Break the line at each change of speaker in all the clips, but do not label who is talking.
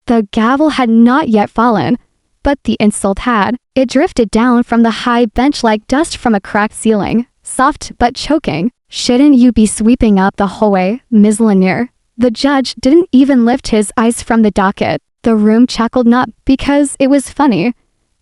The gavel had not yet fallen, but the insult had. It drifted down from the high bench like dust from a cracked ceiling, soft but choking. "Shouldn't you be sweeping up the hallway, Ms. Lanier?" The judge didn't even lift his eyes from the docket. The room chuckled, not because it was funny,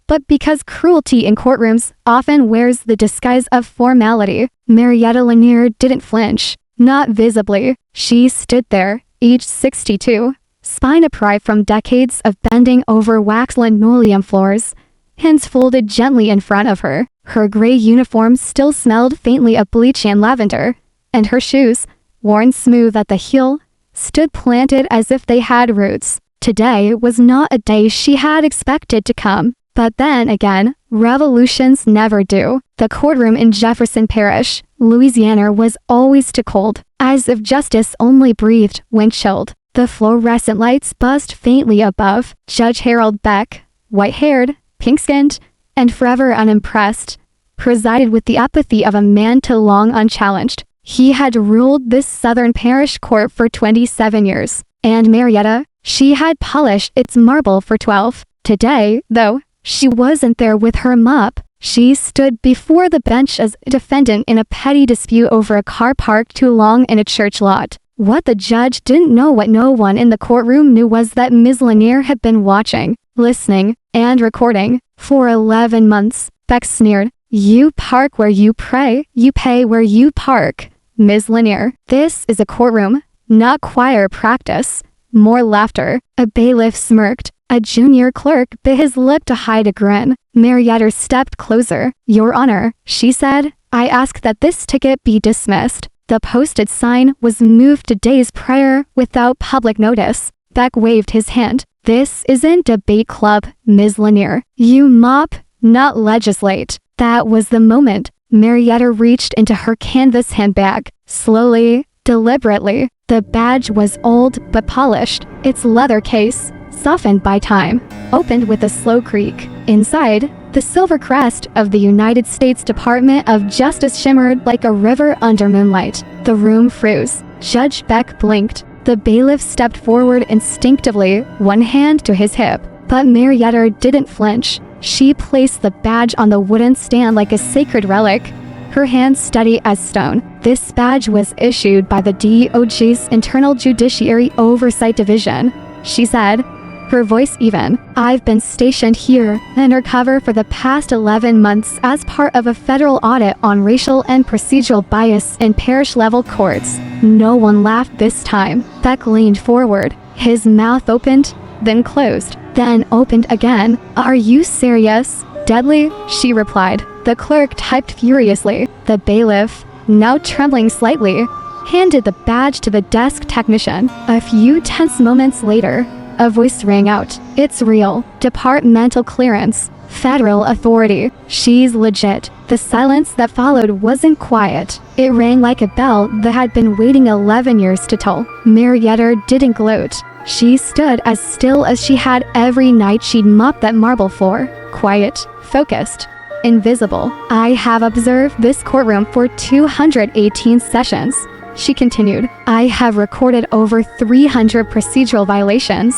but because cruelty in courtrooms often wears the disguise of formality. Marietta Lanier didn't flinch, not visibly. She stood there, aged 62, spine upright from decades of bending over waxed linoleum floors, hands folded gently in front of her. Her gray uniform still smelled faintly of bleach and lavender, and her shoes, worn smooth at the heel, stood planted as if they had roots. Today was not a day she had expected to come. But then again, revolutions never do. The courtroom in Jefferson Parish, Louisiana was always too cold, as if justice only breathed when chilled. The fluorescent lights buzzed faintly above. Judge Harold Beck, white-haired, pink-skinned, and forever unimpressed, presided with the apathy of a man too long unchallenged. He had ruled this southern parish court for 27 years, and Marietta, she had polished its marble for 12. Today, though, she wasn't there with her mop. She stood before the bench as a defendant in a petty dispute over a car parked too long in a church lot. What the judge didn't know, what no one in the courtroom knew, was that Ms. Lanier had been watching, listening, and recording for 11 months. Beck sneered. "You park where you pray, you pay where you park, Ms. Lanier. This is a courtroom, not choir practice." More laughter. A bailiff smirked. A junior clerk bit his lip to hide a grin. Marietta stepped closer. "Your Honor," she said, "I ask that this ticket be dismissed." The posted sign was moved to days prior without public notice. Beck waved his hand. "This isn't debate club, Ms. Lanier. You mop, not legislate." That was the moment. Marietta reached into her canvas handbag. Slowly, deliberately. The badge was old but polished. Its leather case, softened by time, opened with a slow creak. Inside, the silver crest of the United States Department of Justice shimmered like a river under moonlight. The room froze. Judge Beck blinked. The bailiff stepped forward instinctively, one hand to his hip. But Marietta didn't flinch. She placed the badge on the wooden stand like a sacred relic, her hands steady as stone. This badge was issued by the DOJ's Internal Judiciary Oversight Division, she said, her voice even. "I've been stationed here undercover for the past 11 months as part of a federal audit on racial and procedural bias in parish-level courts." No one laughed this time. Beck leaned forward. His mouth opened, then closed, then opened again. "Are you serious?" "Deadly," she replied. The clerk typed furiously. The bailiff, now trembling slightly, handed the badge to the desk technician. A few tense moments later, a voice rang out. "It's real. Departmental clearance. Federal authority. She's legit." The silence that followed wasn't quiet. It rang like a bell that had been waiting 11 years to toll. Marietta didn't gloat. She stood as still as she had every night she'd mopped that marble floor. Quiet, focused, invisible. "I have observed this courtroom for 218 sessions," she continued. "I have recorded over 300 procedural violations,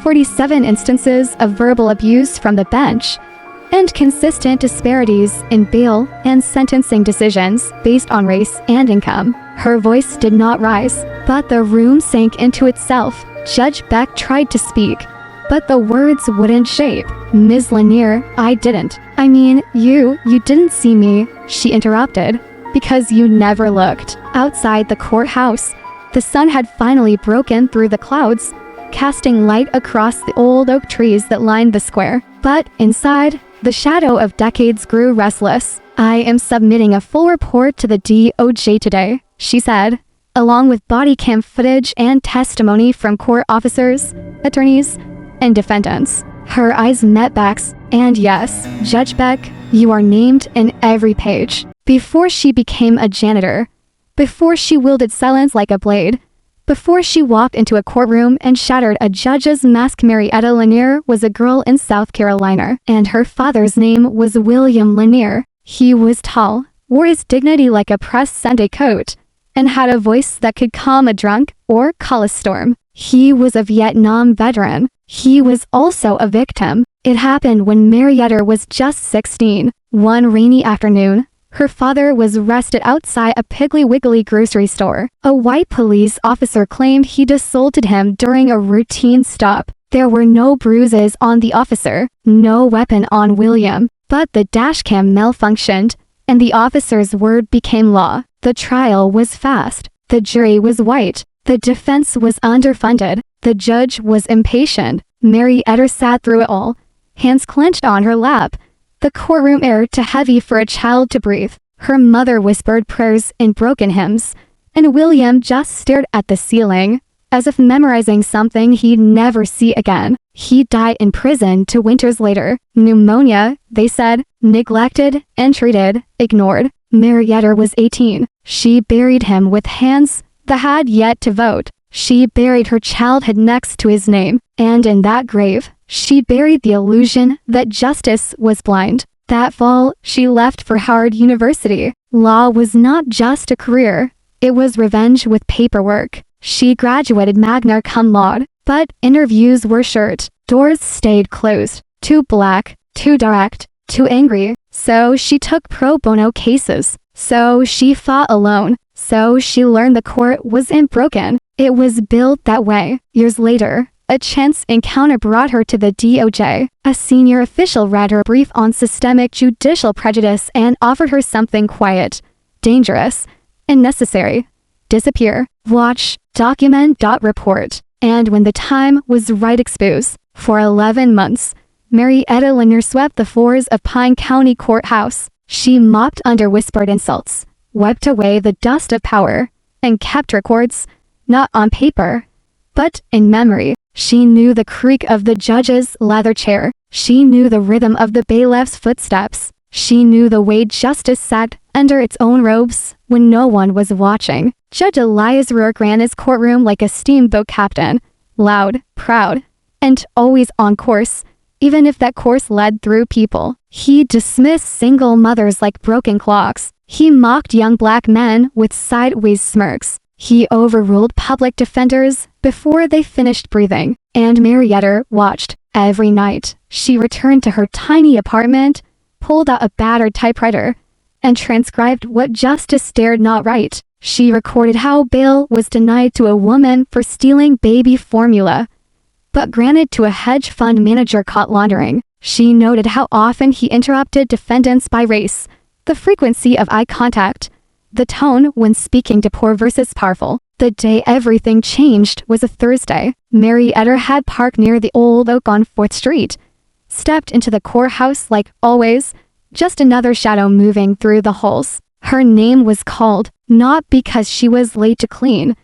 47 instances of verbal abuse from the bench, and consistent disparities in bail and sentencing decisions based on race and income." Her voice did not rise, but the room sank into itself. Judge Beck tried to speak, but the words wouldn't shape. "Ms. Lanier, I didn't. I mean, you didn't see me," she interrupted, "because you never looked." Outside the courthouse, the sun had finally broken through the clouds, casting light across the old oak trees that lined the square. But inside, the shadow of decades grew restless. "I am submitting a full report to the DOJ today," she said, along with body cam footage and testimony from court officers, attorneys, and defendants. Her eyes met Beck's, and yes, Judge Beck, you are named in every page. Before she became a janitor, before she wielded silence like a blade, before she walked into a courtroom and shattered a judge's mask, Marietta Lanier was a girl in South Carolina, and her father's name was William Lanier. He was tall, wore his dignity like a pressed Sunday coat, and had a voice that could calm a drunk or call a storm. He was a Vietnam veteran. he was also a victim. It happened when Marietta was just 16. One rainy afternoon, her father was arrested outside a Piggly Wiggly grocery store. A white police officer claimed he'd assaulted him during a routine stop. There were no bruises on the officer, no weapon on William, but the dashcam malfunctioned, and the officer's word became law. The trial was fast. The jury was white. The defense was underfunded. The judge was impatient. Marietta sat through it all, hands clenched on her lap. The courtroom air too heavy for a child to breathe. Her mother whispered prayers in broken hymns, and William just stared at the ceiling, as if memorizing something he'd never see again. He died in prison 2 winters later. Pneumonia, they said, neglected, untreated, ignored. Marietta was 18. She buried him with hands that had yet to vote. She buried her childhood next to his name, and in that grave, she buried the illusion that justice was blind. That fall, she left for Howard University. Law was not just a career, it was revenge with paperwork. She graduated magna cum laude, but interviews were short. Doors stayed closed. Too black, too direct, too angry. So she took pro bono cases. So she fought alone. So she learned the court wasn't broken. It was built that way. Years later, a chance encounter brought her to the DOJ. A senior official read her brief on systemic judicial prejudice and offered her something quiet, dangerous, and necessary. Disappear, watch, document, report. And when the time was right, expose. For 11 months, Marietta Lanier swept the floors of Pine County Courthouse. She mopped under whispered insults, wiped away the dust of power, and kept records, not on paper, but in memory. She knew the creak of the judge's leather chair. She knew the rhythm of the bailiff's footsteps. She knew the way justice sat under its own robes when no one was watching. Judge Elias Rourke ran his courtroom like a steamboat captain, loud, proud, and always on course, even if that course led through people. He dismissed single mothers like broken clocks. He mocked young black men with sideways smirks. He overruled public defenders before they finished breathing. And Marietta watched. Every night, she returned to her tiny apartment, pulled out a battered typewriter, and transcribed what justice dared not write. She recorded how bail was denied to a woman for stealing baby formula, but granted to a hedge fund manager caught laundering. She noted how often he interrupted defendants by race, the frequency of eye contact, the tone when speaking to poor versus powerful. The day everything changed was a Thursday. Marietta had parked near the old oak on 4th Street, stepped into the courthouse like always, just another shadow moving through the halls. Her name was called, not because she was late to clean,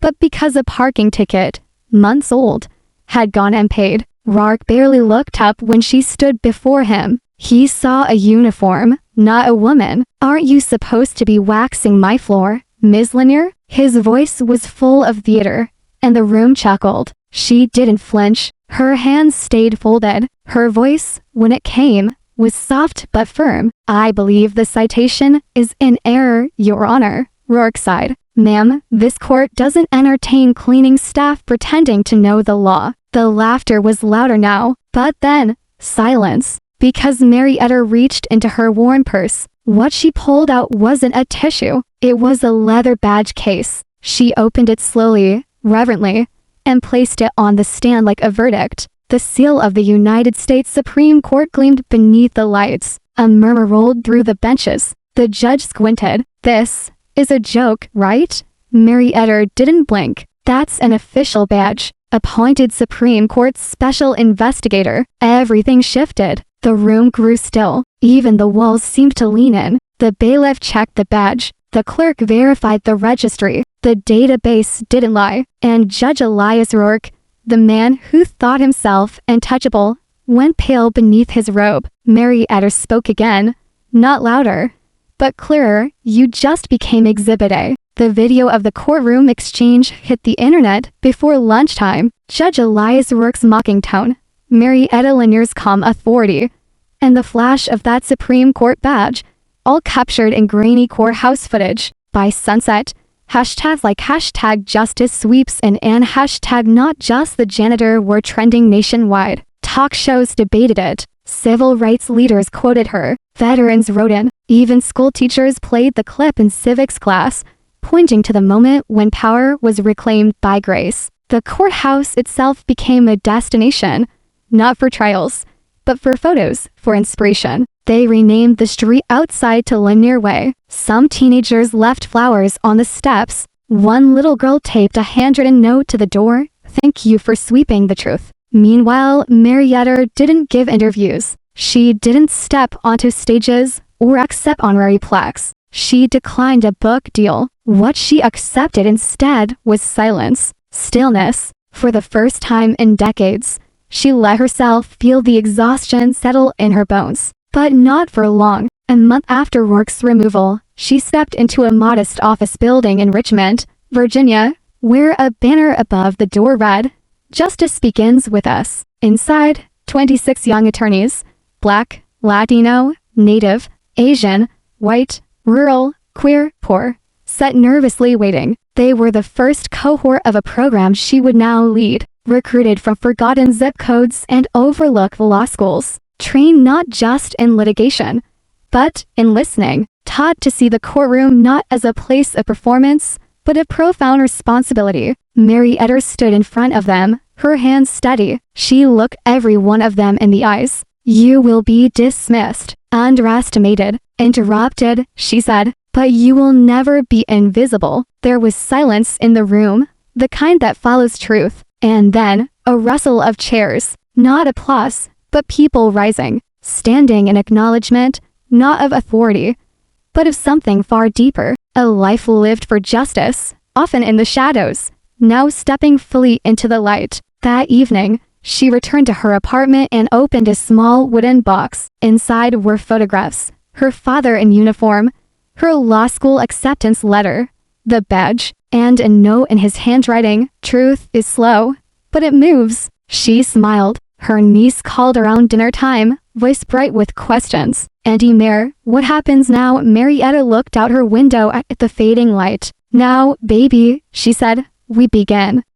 but because a parking ticket, months old, had gone unpaid. Rourke barely looked up when she stood before him. He saw a uniform, not a woman. "Aren't you supposed to be waxing my floor, Ms. Lanier?" His voice was full of theater, and the room chuckled. She didn't flinch. Her hands stayed folded. Her voice, when it came, was soft but firm. "I believe the citation is in error, Your Honor," Rourke sighed. "Ma'am, this court doesn't entertain cleaning staff pretending to know the law." The laughter was louder now, but then, silence, because Marietta reached into her worn purse. What she pulled out wasn't a tissue. It was a leather badge case. She opened it slowly, reverently, and placed it on the stand like a verdict. The seal of the United States Supreme Court gleamed beneath the lights. A murmur rolled through the benches. The judge squinted. "This is a joke, right?" Marietta didn't blink. "That's an official badge. Appointed Supreme Court Special Investigator." Everything shifted. The room grew still. Even the walls seemed to lean in. The bailiff checked the badge. The clerk verified the registry. The database didn't lie. And Judge Elias Rourke, the man who thought himself untouchable, went pale beneath his robe. Marietta spoke again, not louder, but clearer. "You just became Exhibit A." The video of the courtroom exchange hit the internet before lunchtime. Judge Elias Rourke's mocking tone, Marietta Lanier's calm authority, and the flash of that Supreme Court badge, all captured in grainy courthouse footage. By sunset, Hashtags like hashtag justice sweeps and hashtag not just the janitor were trending nationwide. Talk shows debated it. Civil rights leaders quoted her. Veterans wrote in. Even school teachers played the clip in civics class, pointing to the moment when power was reclaimed by grace. The courthouse itself became a destination, not for trials, but for photos, for inspiration. They renamed the street outside to Linear Way. Some teenagers left flowers on the steps. One little girl taped a handwritten note to the door. Thank you for sweeping the truth. Meanwhile, Marietta didn't give interviews. She didn't step onto stages or accept honorary plaques. She declined a book deal. What she accepted instead was silence, stillness. For the first time in decades, she let herself feel the exhaustion settle in her bones. But not for long. A month after Rourke's removal, she stepped into a modest office building in Richmond, Virginia, where a banner above the door read, "Justice begins with us." Inside, 26 young attorneys, Black, Latino, Native, Asian, white, rural, queer, poor, sat nervously waiting. They were the first cohort of a program she would now lead, recruited from forgotten zip codes and overlooked law schools, trained not just in litigation, but in listening, taught to see the courtroom not as a place of performance, but a profound responsibility. Marietta stood in front of them, her hands steady. She looked every one of them in the eyes. "You will be dismissed, underestimated, interrupted," she said, "but you will never be invisible." There was silence in the room, the kind that follows truth, and then a rustle of chairs, not applause, but people rising, standing in acknowledgement, not of authority, but of something far deeper, a life lived for justice, often in the shadows, now stepping fully into the light. That evening, she returned to her apartment and opened a small wooden box. Inside were photographs, her father in uniform, her law school acceptance letter, the badge, and a note in his handwriting. "Truth is slow, but it moves." She smiled. Her niece called around dinner time, voice bright with questions. "Andy Mayer, what happens now?" Marietta looked out her window at the fading light. "Now, baby," she said, "we begin."